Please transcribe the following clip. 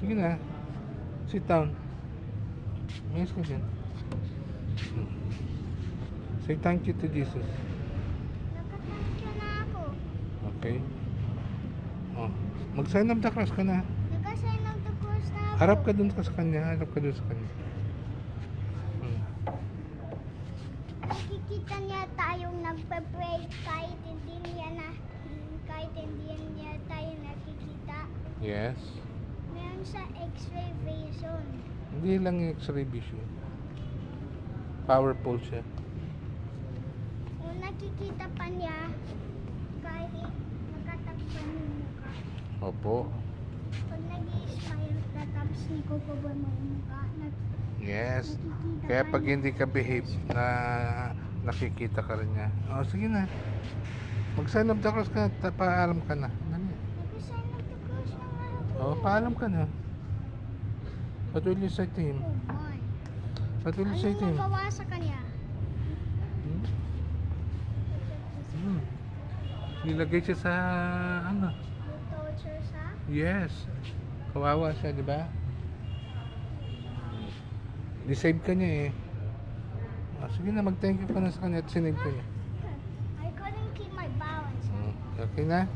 Sige na. Sit down. Mayos ka dyan. Say thank you to Jesus. Nagka-thank you na ako. Okay. Oh, mag-sign of the cross ka na. Nagka-sign of the cross na ako. Harap ka dun ka sa kanya. Harap ka dun sa kanya. Nakikita niya tayong nagpe-pray kahit hindi niya tayo nakikita. Yes. Meron sa X-ray vision. Hindi lang yung x-ray vision. Powerful siya. Kung nakikita pa niya kahit nakatakpan yung mukha. Opo. Pag nag-i-smile ka tapos nikukubo mo yung mukha, Yes. nakikita Kaya pa pag niya. hindi ka behave na nakikita ka rin niya. Oh, sige na. Mag-sign of the cross ka. Paalam ka na. Dali. Nag-sign of the cross na nga ako. Oh, paalam ka na. What will you say to him? Oh my. What will you say to Ano him? magawa sa kanya? Nilagay siya sa ano? Torture sa? Yes. Kawawa siya, di ba? Disave ka niya eh. Ah, sige na, mag-thank you ka na sa kanya at sinave ka niya. I couldn't keep my balance. Okay na?